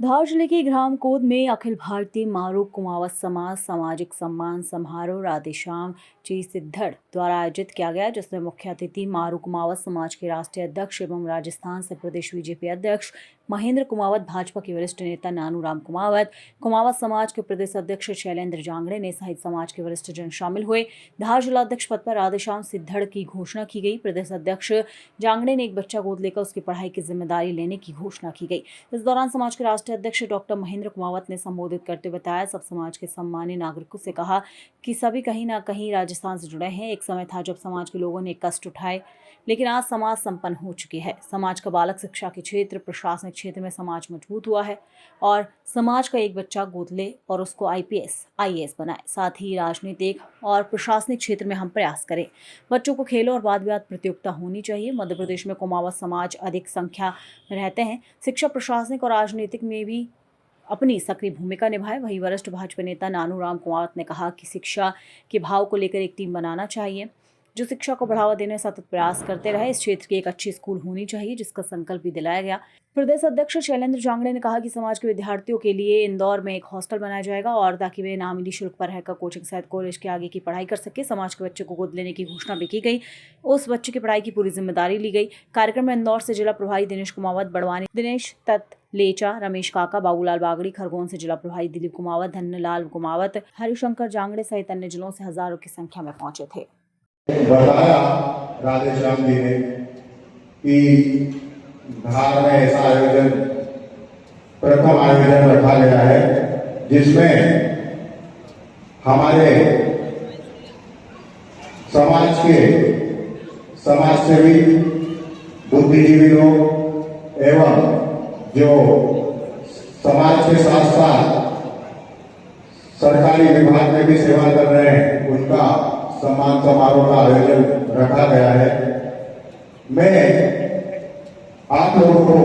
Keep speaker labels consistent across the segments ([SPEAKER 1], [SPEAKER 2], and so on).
[SPEAKER 1] धार जिले के ग्रामकोद में अखिल भारतीय मारू कुमावत समाज सामाजिक सम्मान समारोह राधेश्याम जी सिद्धड़ द्वारा आयोजित किया गया, जिसमें मुख्य अतिथि मारू कुमावत समाज के राष्ट्रीय अध्यक्ष एवं राजस्थान से प्रदेश बीजेपी अध्यक्ष महेंद्र कुमावत, भाजपा के वरिष्ठ नेता नानूराम कुमावत, कुमावत समाज के प्रदेश अध्यक्ष शैलेंद्र जांगड़े ने सहित समाज के वरिष्ठ जन शामिल हुए। धार जिलाध्यक्ष पद पर राधेश्याम सिद्धड़ की घोषणा की गई। प्रदेश अध्यक्ष जांगड़े ने एक बच्चा गोद लेकर उसकी पढ़ाई की जिम्मेदारी लेने की घोषणा की गई। इस दौरान समाज के राष्ट्रीय अध्यक्ष डॉक्टर महेंद्र कुमावत ने संबोधित करते हुए बताया, सब समाज के सम्मानीय नागरिकों से कहा कि सभी कहीं ना कहीं राजस्थान से जुड़े हैं। एक समय था जब समाज के लोगों ने कष्ट उठाए, लेकिन आज समाज संपन्न हो चुकी है। समाज का बालक शिक्षा के क्षेत्र, प्रशासनिक क्षेत्र में समाज मजबूत हुआ है और समाज का एक बच्चा गोद ले और उसको IPS, IAS बनाए। साथ ही राजनीतिक और प्रशासनिक क्षेत्र में हम प्रयास करें। बच्चों को खेलों और वाद विवाद प्रतियोगिता होनी चाहिए। मध्य प्रदेश में कुमावत समाज अधिक संख्या में रहते हैं। शिक्षा, प्रशासनिक और राजनीतिक में भी अपनी सक्रिय भूमिका निभाए। वहीं वरिष्ठ भाजपा नेता नानूराम कुमावत ने कहा कि शिक्षा के भाव को लेकर एक टीम बनाना चाहिए जो शिक्षा को बढ़ावा देने सतत प्रयास करते रहे। इस क्षेत्र की एक अच्छी स्कूल होनी चाहिए, जिसका संकल्प भी दिलाया गया। प्रदेश अध्यक्ष शैलेंद्र जांगड़े ने कहा कि समाज के विद्यार्थियों के लिए इंदौर में एक हॉस्टल बनाया जाएगा और ताकि वे नामिनी शुल्क पर रहकर कोचिंग सहित कॉलेज के आगे की पढ़ाई कर सके। समाज के बच्चे को गोद लेने की घोषणा भी की गई। उस बच्चे की पढ़ाई की पूरी जिम्मेदारी ली गई। कार्यक्रम में इंदौर से जिला प्रभारी दिनेश कुमावत, बड़वानी दिनेश तत् लेचा, रमेश काका, बाबूलाल बागड़ी, खरगोन से जिला प्रभारी दिलीप कुमावत, धन्यलाल कुमावत, हरिशंकर जांगड़े सहित अन्य जिलों से हजारों की संख्या में पहुंचे थे।
[SPEAKER 2] बताया राधेश्याम जी ने कि धार में ऐसा आयोजन, प्रथम आयोजन रखा गया है जिसमें हमारे समाज के समाजसेवी, बुद्धिजीवी लोग एवं जो समाज के साथ साथ सरकारी विभाग में भी सेवा कर रहे हैं, उनका सम्मान समारोह का आयोजन रखा गया है। मैं आप लोगों को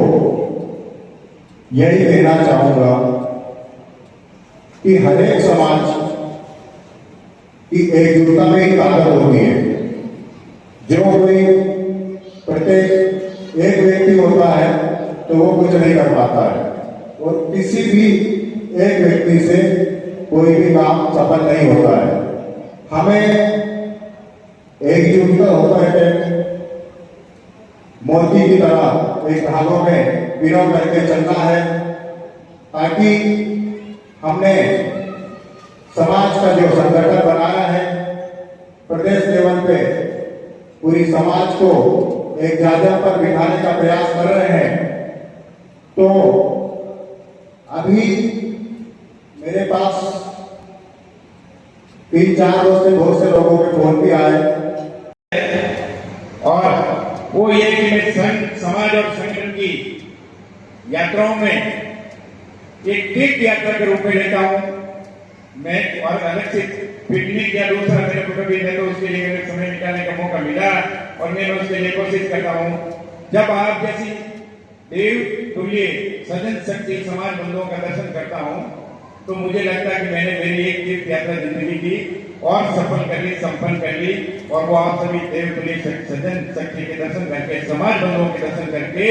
[SPEAKER 2] यही कहना चाहूंगा कि हर एक समाज की एकजुटता में ही ताकत होती है। जो कोई प्रत्येक एक व्यक्ति होता है तो वो कुछ नहीं कर पाता है और किसी भी एक व्यक्ति से कोई भी काम सफल नहीं होता है। हमें एकजुट होकर मोती की तरह एक धागों में पिरो करके चलना है, ताकि हमने समाज का जो संगठन बनाया है, प्रदेश लेवल पे पूरी समाज को एक जागरण पर बिठाने का प्रयास कर रहे हैं। तो अभी मेरे पास 3-4 रोज से बहुत से लोगों के फोन भी आए
[SPEAKER 3] और वो ये कि मैं संघ, समाज और संगठन की यात्राओं में एक तीर्थ यात्रा के रूप में लेता हूं मैं, और अलग से पिकनिक या दूसरा मेरे को कभी है तो उसके लिए मेरे समय निकालने का मौका मिला और मैं उसके लिए कोशिश करता हूं। जब आप जैसी देव तुल्य सजन शक्ति समाज बंधुओं का दर्शन करता हूं तो मुझे लगता है कि मैंने मेरी एक तीर्थ यात्रा जिंदगी की और सफल कर ली, संपन्न कर ली। और वो आप सभी देव तुल्य सज्जन शक्ति के दर्शन करके, समाज बंधुओं के दर्शन करके,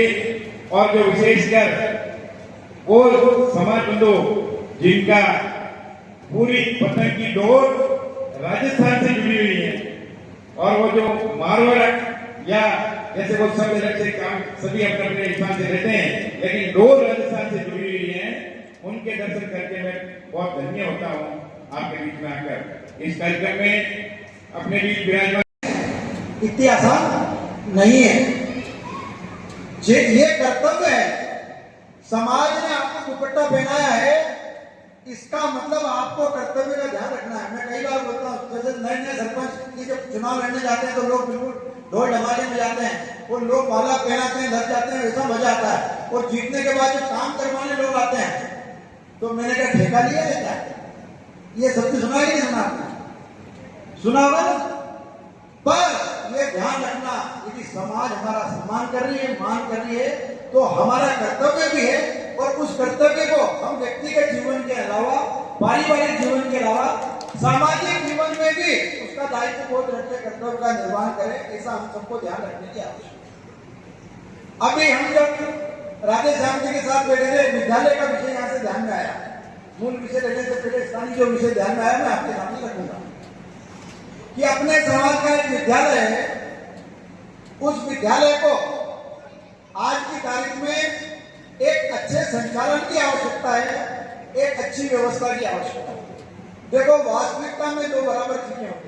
[SPEAKER 3] और जो विशेषकर वो समाज बंधु जिनका पूरी पतंग की डोर राजस्थान से जुड़ी हुई है और वो जो मारवाड़ या जैसे वो सब अलग से काम सभी अपने अपने स्थान से रहते हैं, लेकिन डोर राजस्थान से जुड़ी हुई है, उनके दर्शन करके मैं बहुत धन्य होता हूँ आपके बीच में आकर इस कार्यक्रम में अपने बीच विराजमान।
[SPEAKER 4] इतनी आसान नहीं है, ये कर्तव्य है। समाज ने आपको दुपट्टा पहनाया है, इसका मतलब आपको कर्तव्य का ध्यान रखना है। मैं कई बार बोलता हूँ, जैसे नए नए सरपंच की जब चुनाव लड़ने जाते हैं तो लोग बिल्कुल ढोल ढमाके में जाते हैं और लोग माला पहनाते हैं, लग जाते हैं, वैसा मजा आता है। और जीतने के बाद जब काम करवाने लोग आते हैं तो मैंने कहा ठेका लिया है क्या? ये शब्द सुना ही नहीं, सुना आपने? सुना होगा ना? पर ये ध्यान रखना, यदि समाज हमारा सम्मान कर रही है, मान कर रही है, तो हमारा कर्तव्य भी है। और उस कर्तव्य को हम व्यक्तिगत जीवन के अलावा, पारिवारिक जीवन के अलावा, सामाजिक जीवन में भी उसका दायित्व बोध रखते कर्तव्य का निर्वहन करें, ऐसा हम सबको ध्यान रखने की आवश्यकता है। अभी हम जब राधे श्याम जी के साथ बैठे थे, विद्यालय का विषय यहाँ से ध्यान में आया। मूल विषय लेने से पहले स्थानीय जो विषय ध्यान में आया मैं आपके सामने रखूंगा कि अपने समाज का एक विद्यालय है, उस विद्यालय को आज की तारीख में एक अच्छे संचालन की आवश्यकता है, एक अच्छी व्यवस्था की आवश्यकता है। देखो वास्तविकता में दो बराबर चीजें होती हैं।